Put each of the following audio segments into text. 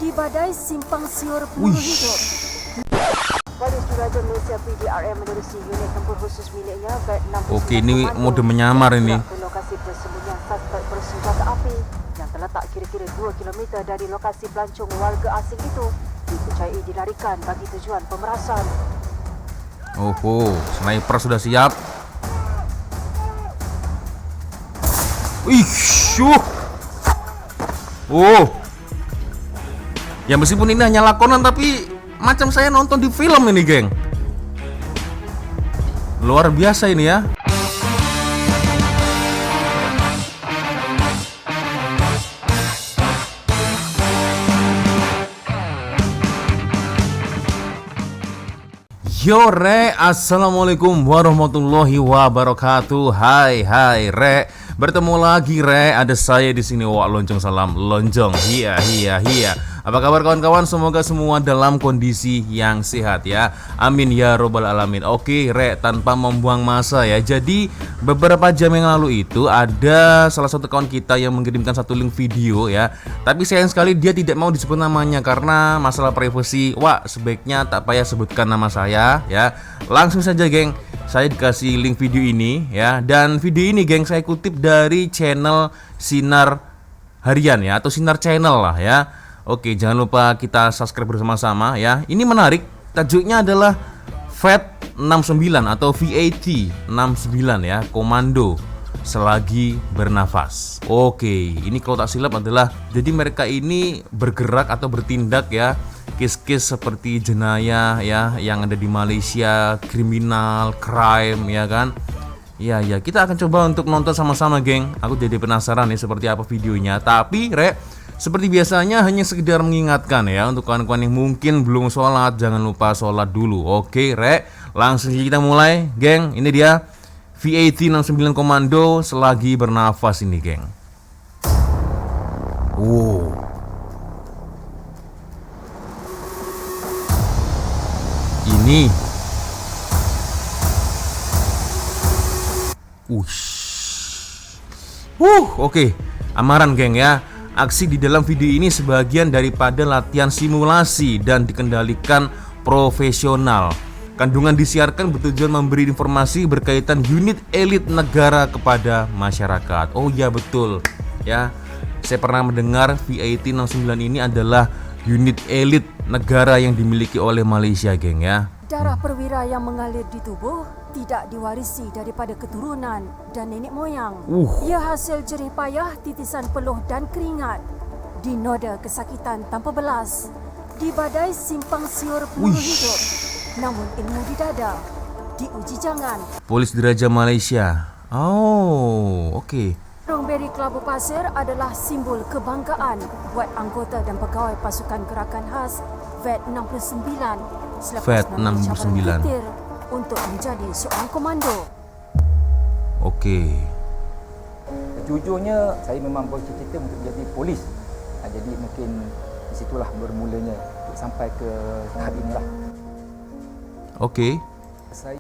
di badai simpang siur peluru hidup. Polis Diraja Malaysia PDRM menerusi unit tempur khusus miliknya Oke, ini mode menyamar ini. ke lokasi persembunyian suspek bersenjata api yang terletak kira-kira 2 km dari lokasi pelancong warga asing itu, dipercayai dilarikan bagi tujuan pemerasan. Oh, sniper sudah siap. Wih, syuh. Oh. Ya meskipun ini hanya lakonan tapi macam saya nonton di film ini, geng. Luar biasa ini ya. Yo Re, assalamualaikum warahmatullahi wabarakatuh. Hai Re, bertemu lagi Re. Ada saya di sini. Wak Lonjong, salam lonjong. Iya. Apa kabar kawan-kawan? Semoga semua dalam kondisi yang sehat ya. Amin ya robbal alamin. Oke Re, tanpa membuang masa ya. Jadi beberapa jam yang lalu itu ada salah satu kawan kita yang mengirimkan satu link video ya. Tapi sayang sekali dia tidak mau disebut namanya karena masalah privasi. Wah, sebaiknya tak payah sebutkan nama saya ya. Langsung saja geng, saya dikasih link video ini ya. Dan video ini geng saya kutip dari channel Sinar Harian ya, atau Sinar Channel lah ya. Oke, jangan lupa kita subscribe bersama-sama ya. Ini menarik, tajuknya adalah VAT69 atau VAT69 ya, komando selagi bernafas. Oke, ini kalau tak silap adalah jadi mereka ini bergerak atau bertindak ya, case-case seperti jenayah ya yang ada di Malaysia, kriminal, crime ya kan. Ya, kita akan coba untuk nonton sama-sama geng. Aku jadi penasaran nih seperti apa videonya. Tapi Re, seperti biasanya hanya sekedar mengingatkan ya untuk kawan-kawan yang mungkin belum sholat, jangan lupa sholat dulu. Oke Re, langsung kita mulai geng. Ini dia VAT69 komando selagi bernafas ini geng. Wow. Ini oke. Amaran geng ya. Aksi di dalam video ini sebagian daripada latihan simulasi dan dikendalikan profesional. Kandungan disiarkan bertujuan memberi informasi berkaitan unit elit negara kepada masyarakat. Oh ya betul ya. Saya pernah mendengar VAT69 ini adalah unit elit negara yang dimiliki oleh Malaysia geng ya. Darah perwira yang mengalir di tubuh tidak diwarisi daripada keturunan dan nenek moyang. Ia hasil jerih payah, titisan peluh dan keringat, di noda kesakitan tanpa belas, di badai simpang siur peluru hidup. Namun ilmu di dada, diuji jangan. Polis Diraja Malaysia. Oh, oke. Burung beri Kelabu Pasir adalah simbol kebanggaan buat anggota dan pegawai pasukan gerakan khas VAT69 selepas VAT69 untuk menjadi seorang komando. Oke. Jujurnya saya memang bercita-cita untuk menjadi polis. Jadi mungkin disitulah bermulanya untuk sampai ke tahap inilah. Oke.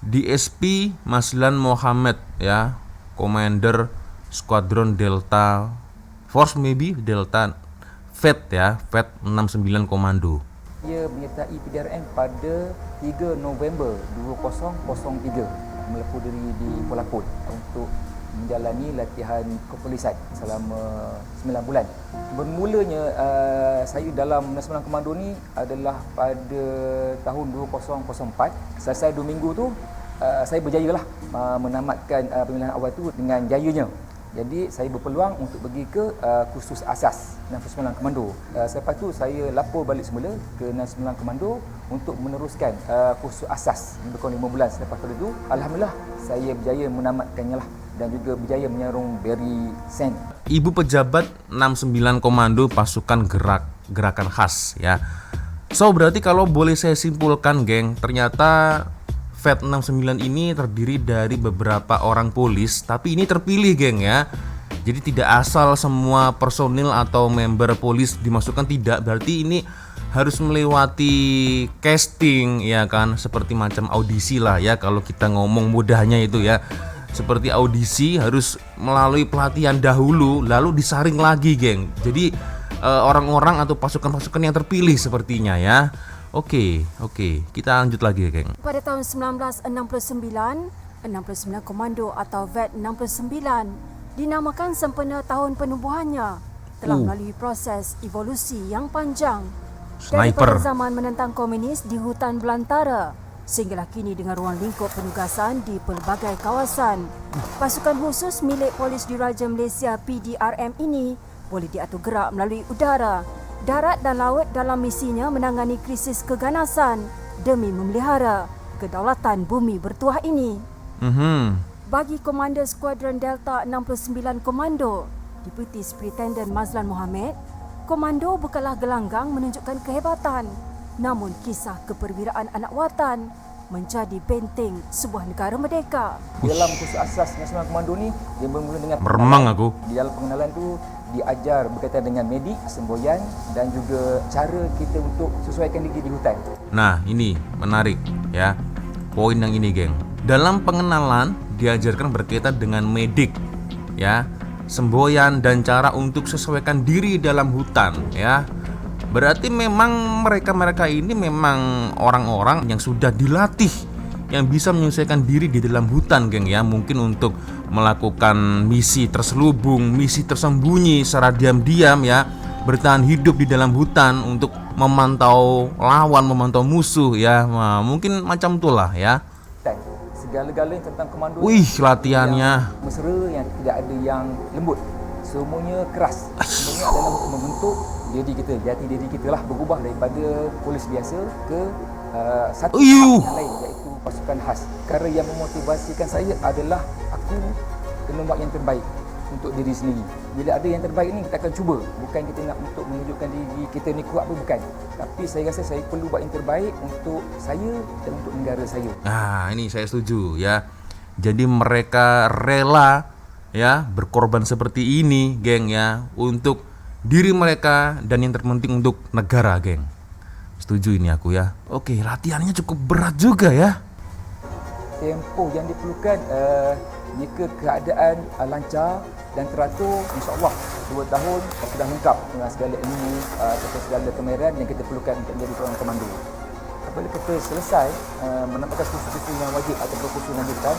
DSP Maslan Mohammed ya, Commander Squadron Delta Force maybe Delta VAT ya, VAT69 komando. Ia menyertai PDRM pada 3 November 2003 melepuh diri di Kuala Lumpur untuk menjalani latihan kepolisian selama 9 bulan. Bermulanya saya dalam 9 komando ni adalah pada tahun 2004. Selesai 2 minggu tu saya berjayalah menamatkan pemilihan awal tu dengan jayanya. Jadi saya berpeluang untuk pergi ke kursus asas 69 Komando. Selepas tu saya lapor balik semula ke 69 Komando untuk meneruskan kursus asas lebih kurang 5 bulan. Selepas itu alhamdulillah saya berjaya menamatkannya lah dan juga berjaya menyarung Barry Sand. Ibu pejabat 69 Komando pasukan gerakan khas ya. So berarti kalau boleh saya simpulkan geng, ternyata VAT69 ini terdiri dari beberapa orang polis, tapi ini terpilih geng ya. Jadi tidak asal semua personil atau member polis dimasukkan, tidak. Berarti ini harus melewati casting ya kan, seperti macam audisi lah ya kalau kita ngomong mudahnya itu ya. Seperti audisi harus melalui pelatihan dahulu lalu disaring lagi geng. Jadi orang-orang atau pasukan-pasukan yang terpilih sepertinya ya. Oke, kita lanjut lagi ya, geng. Pada tahun 1969, 69 Komando atau VET 69 dinamakan sempena tahun penubuhannya, telah melalui proses evolusi yang panjang. Daripada Sniper. zaman menentang komunis di hutan belantara sehinggalah kini dengan ruang lingkup penugasan di pelbagai kawasan. Pasukan khusus milik Polis Diraja Malaysia PDRM ini boleh diatur gerak melalui udara, darat dan laut dalam misinya menangani krisis keganasan demi memelihara kedaulatan bumi bertuah ini. Bagi Komander Skuadron Delta 69 Komando, Deputi Superintendent Mazlan Mohamed, komando bukanlah gelanggang menunjukkan kehebatan, namun kisah keperwiraan anak watan menjadi benteng sebuah negara merdeka. Dalam kursus asas Nasional Komando ni, dia bermula dengan Meremang pengenalan. aku. Di dalam pengenalan tu diajar berkaitan dengan medik, semboyan dan juga cara kita untuk sesuaikan diri di hutan. Nah, ini menarik ya. Poin yang ini, geng. Dalam pengenalan diajarkan berkaitan dengan medik ya, semboyan dan cara untuk sesuaikan diri dalam hutan ya. Berarti memang mereka ini memang orang-orang yang sudah dilatih, yang bisa menyesuaikan diri di dalam hutan, geng ya. Mungkin untuk melakukan misi terselubung, misi tersembunyi secara diam-diam ya, bertahan hidup di dalam hutan untuk memantau lawan, memantau musuh ya. Nah, mungkin macam itulah ya. Dan segala-galanya tentang komando Wih, latihannya. yang mesra, yang tidak ada yang lembut, semuanya keras. Semuanya adalah untuk membentuk diri kita, jati diri kita lah, berubah daripada polis biasa ke satu tahap yang lain, iaitu pasukan khas. Perkara yang memotivasikan saya adalah aku kena buat yang terbaik untuk diri sendiri. Bila ada yang terbaik ni, kita akan cuba. Bukan kita nak untuk menunjukkan diri kita ni kuat pun, bukan. Tapi saya rasa saya perlu buat yang terbaik untuk saya dan untuk negara saya. Nah, ini saya setuju ya. Jadi mereka rela ya berkorban seperti ini, geng ya, untuk diri mereka dan yang terpenting untuk negara, geng. Setuju ini aku ya. Oke, latihannya cukup berat juga ya. Tempoh yang diperlukan jika keadaan lancar dan teratur, insya-Allah 2 tahun sudah lengkap dengan segala ilmu serta segala kemahiran yang kita perlukan untuk menjadi seorang komando. Apabila kita selesai menambahkan kursus yang wajib atau kursus lanjutan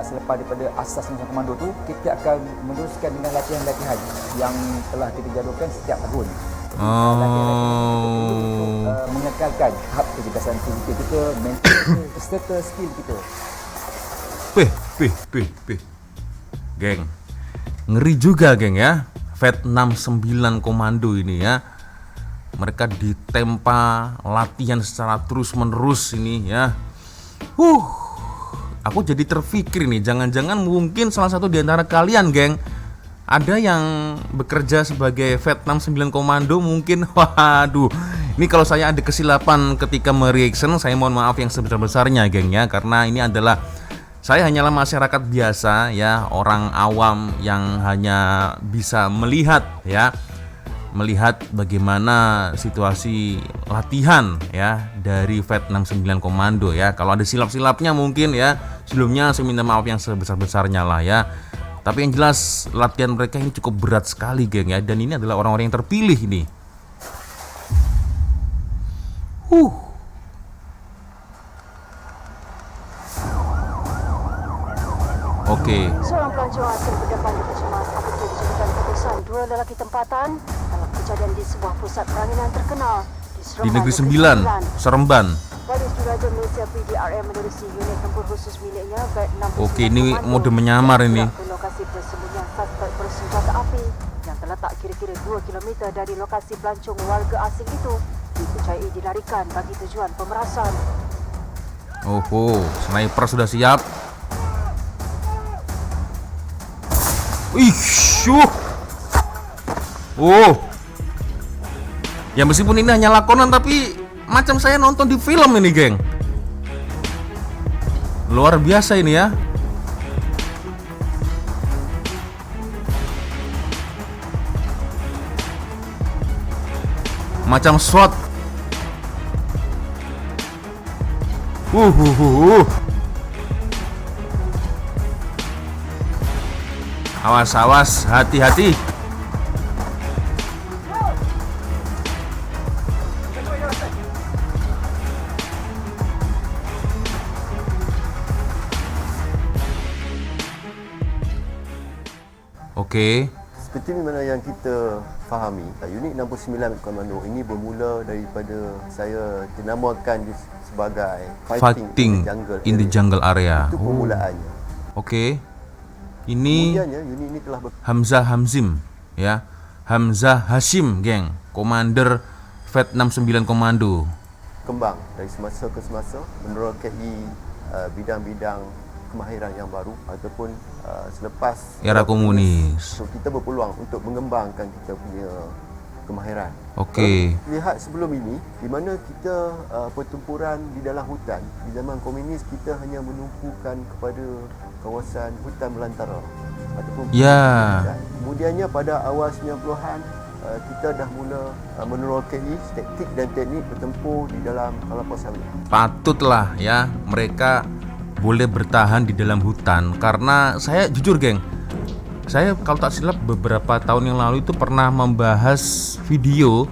selepas daripada asas Nasional Komando tu, kita akan meneruskan dengan latihan-latihan yang telah kita jadualkan setiap tahun. Untuk mengekalkan tahap kecerdasan fizikal kita, mental kita, serta skill kita. Pih. Geng, ngeri juga, geng ya. VET 69 Komando ini ya. Mereka ditempa latihan secara terus-menerus ini ya. Aku jadi terpikir nih, jangan-jangan mungkin salah satu di antara kalian, geng, ada yang bekerja sebagai VET 69 Komando mungkin. Waduh, ini kalau saya ada kesilapan ketika mereaction, saya mohon maaf yang sebesar-besarnya, geng ya. Karena ini adalah, saya hanyalah masyarakat biasa ya, orang awam yang hanya bisa melihat ya, melihat bagaimana situasi latihan ya dari VET 69 Komando ya. Kalau ada silap-silapnya mungkin ya, sebelumnya saya minta maaf yang sebesar-besarnya lah ya. Tapi yang jelas latihan mereka ini cukup berat sekali, geng ya. Dan ini adalah orang-orang yang terpilih ini. Oke. Seorang pelancong asing berdepan cemas apabila dijadikan keputusan 2 lelaki tempatan dalam kejadian di sebuah pusat peranginan terkenal Di Negeri 9, Seremban. Polis Diraja Malaysia PDRM menerusi unit tempur khusus miliknya VET 69 Oke, ini Komando mode menyamar ini. ke lokasi persembunyian suspek bersenjata api yang terletak kira-kira 2 km dari lokasi pelancong warga asing itu, dipercayai dilarikan bagi tujuan pemerasan. Sniper sudah siap. Ya meskipun ini hanya lakonan, tapi macam saya nonton di film ini, geng. Luar biasa ini ya. Macam SWAT. Awas, hati-hati. Okey. Seperti mana yang kita fahami, unit 69 Komando ini bermula daripada saya dinamakan sebagai Fighting in the jungle area. Itu permulaannya. Okey. Ini Kemudiannya unit ini telah Hamzah Hamzim, ya. Hamzah Hashim, geng. Komander FET 69 Komando. berkembang dari semasa ke semasa menerokai bidang-bidang kemahiran yang baru ataupun selepas Era komunis. so, kita berpeluang untuk mengembangkan kita punya kemahiran. Okey. Lihat sebelum ini di mana kita pertempuran di dalam hutan. Di zaman komunis kita hanya menumpukan kepada kawasan hutan belantara ataupun Ya. hutan. Kemudiannya pada awal 90-an kita dah mula menerokai taktik dan teknik bertempur di dalam kelapa sawit. Patutlah ya mereka boleh bertahan di dalam hutan, karena saya jujur geng, saya kalau tak silap beberapa tahun yang lalu itu pernah membahas video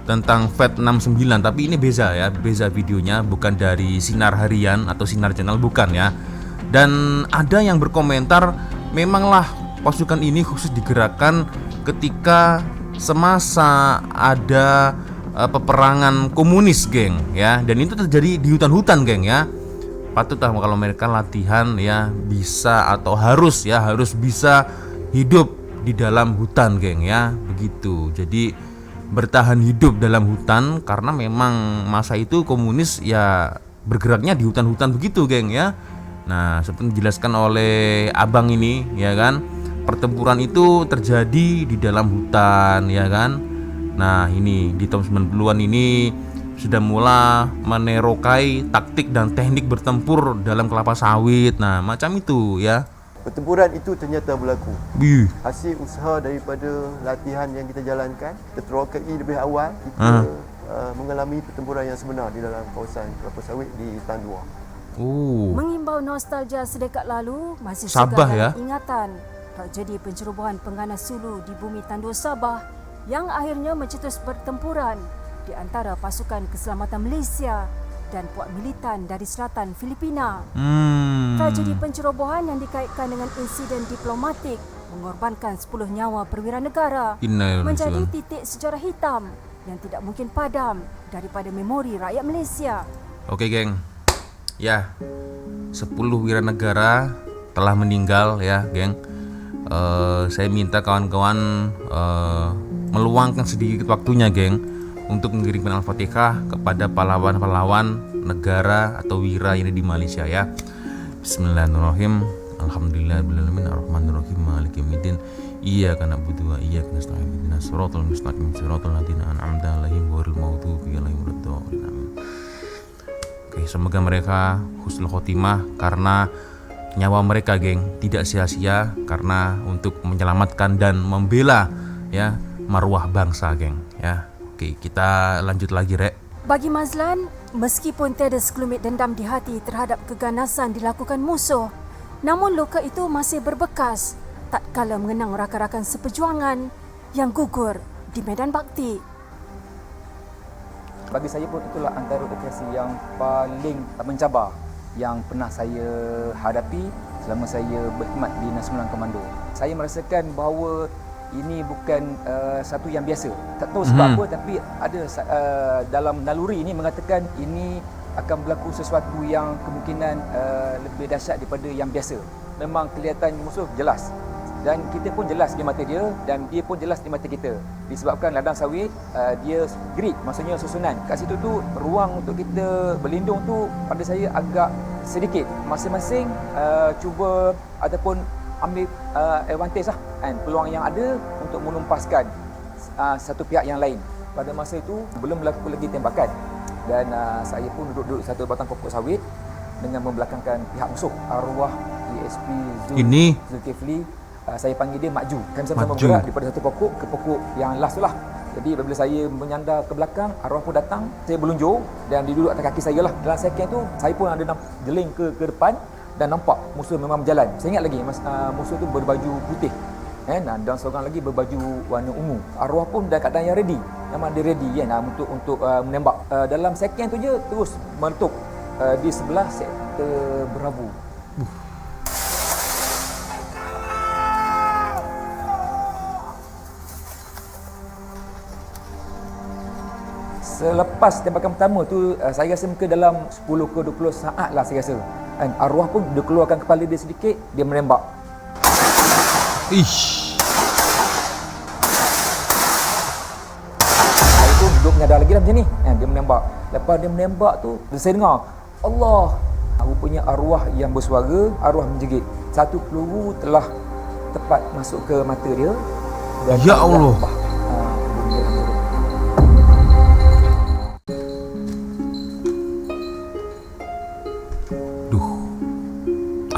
tentang FET 69, tapi ini beza ya, beza videonya, bukan dari Sinar Harian atau Sinar Channel, bukan ya. Dan ada yang berkomentar memanglah pasukan ini khusus digerakkan ketika semasa ada peperangan komunis geng ya, dan itu terjadi di hutan-hutan geng ya. Patutlah kalau mereka latihan ya bisa atau harus bisa hidup di dalam hutan geng ya, begitu. Jadi bertahan hidup dalam hutan karena memang masa itu komunis ya bergeraknya di hutan-hutan begitu geng ya. Nah seperti dijelaskan oleh abang ini ya kan, pertempuran itu terjadi di dalam hutan ya kan. Nah ini di tahun 90-an ini sudah mulai menerokai taktik dan teknik bertempur dalam kelapa sawit. Nah macam itu ya. Pertempuran itu ternyata berlaku. Bih. Hasil usaha daripada latihan yang kita jalankan, kita terokai lebih awal, kita mengalami pertempuran yang sebenar di dalam kawasan kelapa sawit di Tandua. Mengimbau nostalgia sedekat lalu, masih Sabah segar ya. dalam ingatan tragedi pencerobohan pengganas Sulu di bumi Tandua Sabah yang akhirnya mencetus pertempuran di antara pasukan keselamatan Malaysia dan puak militan dari selatan Filipina. Tragedi pencerobohan yang dikaitkan dengan insiden diplomatik mengorbankan 10 nyawa perwira negara menjadi titik sejarah hitam yang tidak mungkin padam daripada memori rakyat Malaysia. Oke geng, ya 10 wiranegara telah meninggal ya geng. Saya minta kawan-kawan meluangkan sedikit waktunya geng untuk mengirimkan Al-Fatihah kepada pahlawan-pahlawan negara atau wira yang ada di Malaysia ya. Bismillahirrahmanirrahim. Alhamdulillahirabbil arrahmanirrahim maliki yaumiddin. Iyyaka na'budu wa iyyaka nasta'in ihdinas siratal mustaqim siratal ladzina an'amta 'alaihim ghairil maghdubi 'alaihim waladdallin. Amin. Oke, semoga mereka husnul khotimah karena nyawa mereka geng tidak sia-sia karena untuk menyelamatkan dan membela ya marwah bangsa geng ya. Oke, kita lanjut lagi Rek. Bagi Mazlan, meskipun tiada sekelumit dendam di hati terhadap keganasan dilakukan musuh, namun luka itu masih berbekas tak kala mengenang rakan-rakan seperjuangan yang gugur di medan bakti. Bagi saya pun itulah antara operasi yang paling mencabar yang pernah saya hadapi selama saya berkhidmat di 69 Komando. Saya merasakan bahawa ini bukan satu yang biasa. Tak tahu sebab apa, tapi ada dalam naluri ini mengatakan ini akan berlaku sesuatu yang kemungkinan lebih dahsyat daripada yang biasa. Memang kelihatan musuh jelas. Dan kita pun jelas di mata dia dan dia pun jelas di mata kita. Disebabkan ladang sawit dia grid, maksudnya susunan. Kat situ tu ruang untuk kita berlindung tu pada saya agak sedikit. Masing-masing cuba ataupun ambil advantage lah kan, peluang yang ada untuk menumpaskan satu pihak yang lain. Pada masa itu belum berlaku lagi tembakan dan saya pun duduk satu batang pokok sawit dengan membelakangkan pihak musuh, arwah DSP Zulkifli. Saya panggil dia Makju. Kami sama-sama bergerak daripada satu pokok ke pokok yang last tu lah. Jadi apabila saya menyandar ke belakang, arwah pun datang, saya berlunjur dan dia duduk atas kaki saya lah. Dalam second tu saya pun ada jeling ke depan dan nampak musuh memang berjalan. Saya ingat lagi musuh tu berbaju putih dan seorang lagi berbaju warna ungu. Arwah pun dalam keadaan yang ready. Memang dia ready untuk menembak. Dalam second tu je terus meletup di sebelah sektor Berabu. Selepas tembakan pertama tu saya rasa mungkin dalam 10 ke 20 saat lah saya rasa. Kan arwah pun dia keluarkan kepala dia sedikit, dia menembak. Ish. Saya tu duduk menyadar lagi lah macam ni. Dia menembak. Lepas dia menembak tu, saya dengar Allah. Rupanya arwah yang bersuara, arwah menjerit. Satu peluru telah tepat masuk ke mata dia. Dan Ya Allah. Duh.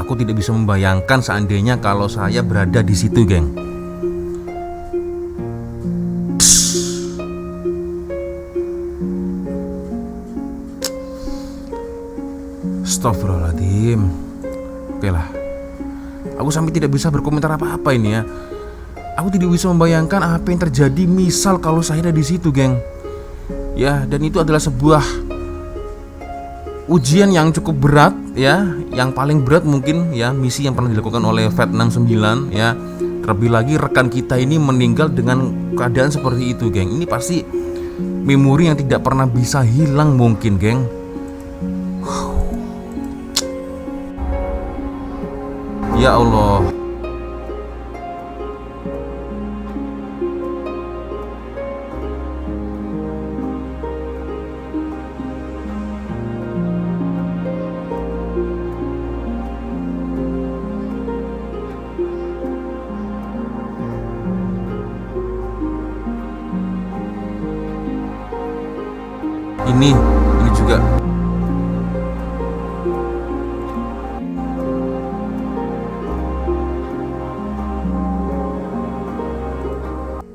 Aku tidak bisa membayangkan seandainya kalau saya berada di situ, geng. Astagfirullahaladzim. Oke lah. Aku sampai tidak bisa berkomentar apa-apa ini ya. Aku tidak bisa membayangkan apa yang terjadi misal kalau saya ada di situ, geng. Ya, dan itu adalah sebuah ujian yang cukup berat ya, yang paling berat mungkin ya, misi yang pernah dilakukan oleh Vet 69 ya. Terlebih lagi rekan kita ini meninggal dengan keadaan seperti itu, geng. Ini pasti memori yang tidak pernah bisa hilang mungkin, geng. Ya Allah. Ini juga.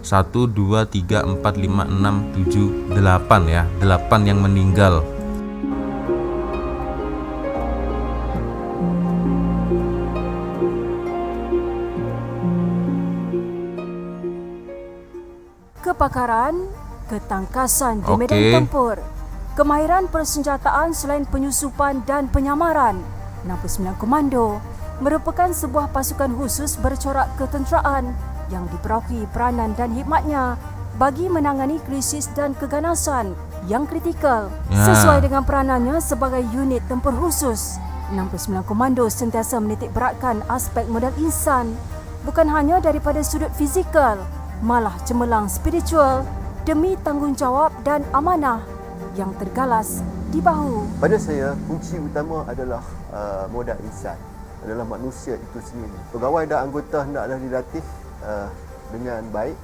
Satu, dua, tiga, empat, lima, enam, tujuh, 8 ya. 8 yang meninggal. Kepakaran, ketangkasan di Oke. medan tempur, kemahiran persenjataan selain penyusupan dan penyamaran. 69 Komando merupakan sebuah pasukan khusus bercorak ketenteraan yang diperoki peranan dan hikmatnya bagi menangani krisis dan keganasan yang kritikal Ya. sesuai dengan peranannya sebagai unit tempur khusus. 69 Komando sentiasa menitik beratkan aspek modal insan bukan hanya daripada sudut fizikal, malah cemerlang spiritual demi tanggungjawab dan amanah yang tergalas di bahu. Pada saya, kunci utama adalah modal insan, adalah manusia itu sendiri. Pegawai dan anggota hendaklah dilatih dengan baik,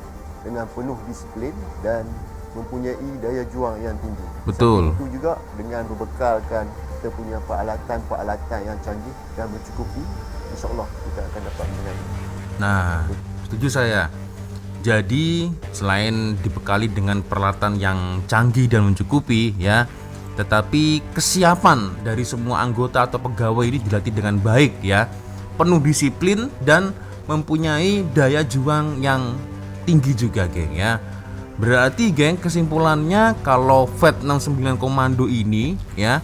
dengan penuh disiplin dan mempunyai daya juang yang tinggi. Betul. Itu juga dengan berbekalkan kita punya peralatan yang canggih dan mencukupi, insya-Allah kita akan dapat menangani. Nah, setuju saya. Jadi selain dibekali dengan peralatan yang canggih dan mencukupi ya, tetapi kesiapan dari semua anggota atau pegawai ini dilatih dengan baik ya, penuh disiplin dan mempunyai daya juang yang tinggi juga, geng ya. Berarti, geng, kesimpulannya kalau Vet 69 Komando ini ya,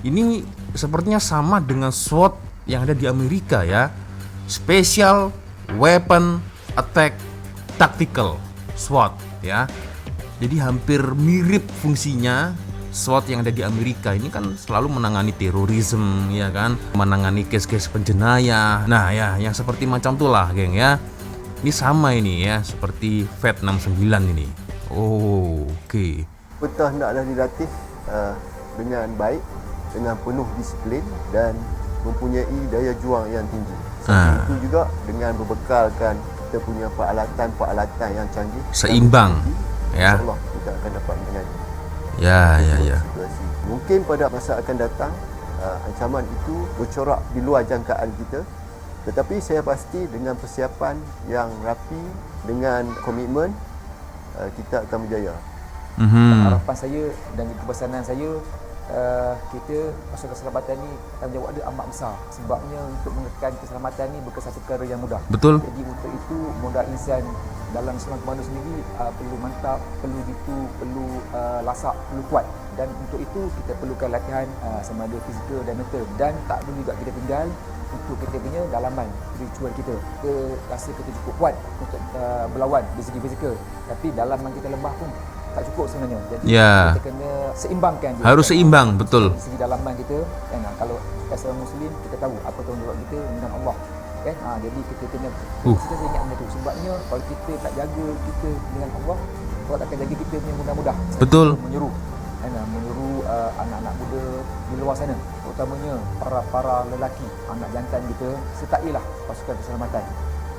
ini sepertinya sama dengan SWAT yang ada di Amerika ya. Special Weapon Attack Tactical SWAT ya. Jadi hampir mirip fungsinya SWAT yang ada di Amerika. Ini kan selalu menangani terorisme ya kan, menangani case-case penjenayah. Nah ya, yang seperti macam itulah, geng ya. Ini sama ini ya, seperti Vet 69 ini. Oh, oke. Kita hendaklah dilatih dengan baik, dengan penuh disiplin dan mempunyai daya juang yang tinggi. Itu juga dengan berbekalkan kita punya peralatan yang canggih, Seimbang ya. InsyaAllah kita akan dapat menangani Ya. situasi. Mungkin pada masa akan datang ancaman itu bercorak di luar jangkaan kita, tetapi saya pasti dengan persiapan yang rapi, dengan komitmen, kita akan berjaya. Harapan saya dan kepesanan saya, kita pasukan keselamatan ni tanggungjawab dia amat besar, sebabnya untuk menekan keselamatan ni bukan satu perkara yang mudah. Betul. Jadi untuk itu modal insan dalam selang komando sendiri perlu mantap, perlu jitu, perlu lasak, perlu kuat. Dan untuk itu kita perlukan latihan sama ada fizikal dan mental. Dan tak perlu juga kita tinggal untuk kita punya dalaman ritual kita. Kita rasa kita cukup kuat untuk berlawan dari segi fizikal, tapi dalaman kita lemah pun tak cukup sebenarnya. Jadi Ya. kita kena seimbangkan dia. Harus seimbang, betul. Dari segi dalaman kita kan, kalau as a Muslim kita tahu apa tanggungjawab kita dengan Allah kan. Jadi kita kena kita ingat benda tu. Sebabnya kalau kita tak jaga kita dengan Allah, Allah akan jaga kita punya mudah-mudah. Betul. Menyuruh anak-anak muda di luar sana, terutamanya para lelaki, anak jantan kita, sertailah pasukan keselamatan.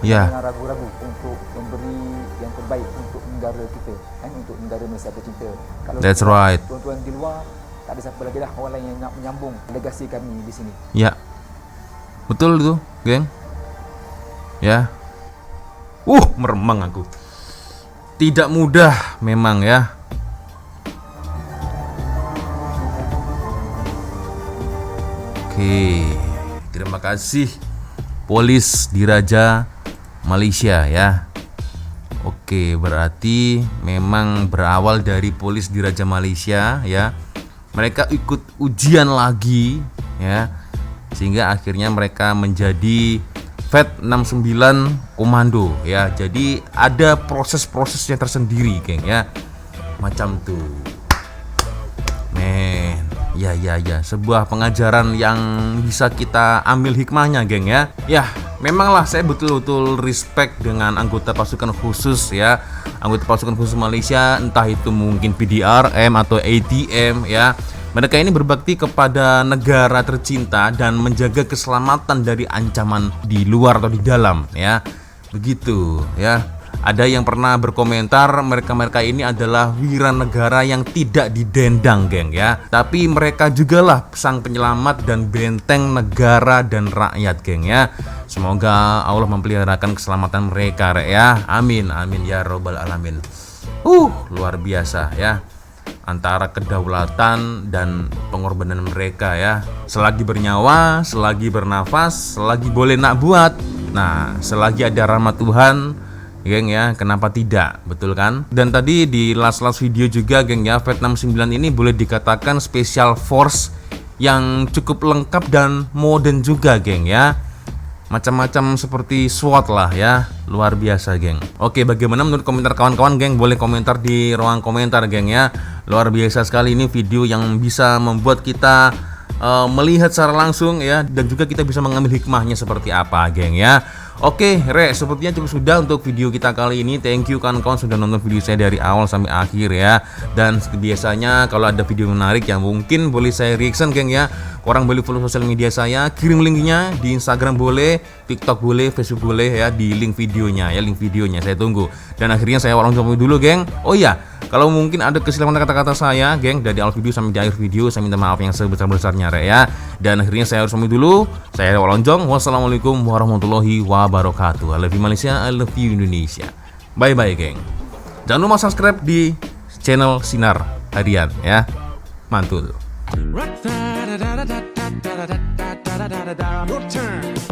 Ya. Jangan ragu-ragu untuk memberi yang terbaik untuk negara kita, untuk negara Malaysia tercinta. Kalau That's right. tuan-tuan di luar, tak ada siapa lagi dah orang lain yang nak menyambung legasi kami di sini. Ya. Betul itu, geng. Ya. Meremang aku. Tidak mudah memang ya. Oke. Terima kasih Polis Diraja Malaysia ya. Oke, berarti memang berawal dari Polis Diraja Malaysia ya. Mereka ikut ujian lagi ya. Sehingga akhirnya mereka menjadi VET 69 Komando ya. Jadi ada proses-prosesnya tersendiri, geng ya. Macam tuh. Men, ya. Sebuah pengajaran yang bisa kita ambil hikmahnya, geng ya. Ya, memanglah saya betul-betul respect dengan anggota pasukan khusus ya. Anggota pasukan khusus Malaysia, entah itu mungkin PDRM atau ATM ya. Mereka ini berbakti kepada negara tercinta dan menjaga keselamatan dari ancaman di luar atau di dalam ya. Begitu ya. Ada yang pernah berkomentar mereka ini adalah wiranegara yang tidak didendang, geng ya. Tapi mereka jugalah sang penyelamat dan benteng negara dan rakyat, geng ya. Semoga Allah memeliharakan keselamatan mereka, rek ya. Amin ya robbal alamin. Luar biasa ya. Antara kedaulatan dan pengorbanan mereka ya. Selagi bernyawa, selagi bernafas, selagi boleh nak buat. Nah, selagi ada rahmat Tuhan, geng ya, kenapa tidak, betul kan? Dan tadi di last video juga, geng ya, VET 69 ini boleh dikatakan special force yang cukup lengkap dan modern juga, geng ya. Macam-macam seperti SWAT lah ya. Luar biasa, geng. Oke, bagaimana menurut komentar kawan-kawan, geng? Boleh komentar di ruang komentar, geng ya. Luar biasa sekali ini video yang bisa membuat kita melihat secara langsung ya, dan juga kita bisa mengambil hikmahnya seperti apa, geng ya. Oke, sepertinya cukup sudah untuk video kita kali ini. Thank you kawan-kawan sudah nonton video saya dari awal sampai akhir ya. Dan biasanya kalau ada video menarik yang mungkin boleh saya reaction, geng ya, orang boleh follow sosial media saya, kirim linknya di Instagram boleh, TikTok boleh, Facebook boleh ya, di link videonya ya, link videonya saya tunggu. Dan akhirnya saya wawancara dulu, geng. Oh iya, kalau mungkin ada kesilapan kata-kata saya, geng, dari awal video sampai di akhir video, saya minta maaf yang sebesar-besarnya, ya. Dan akhirnya saya harus pamit dulu. Saya Walonjong. Wassalamualaikum warahmatullahi wabarakatuh. I love you Malaysia, I love you Indonesia. Bye-bye, geng. Jangan lupa subscribe di channel Sinar Harian ya. Mantul. Your turn.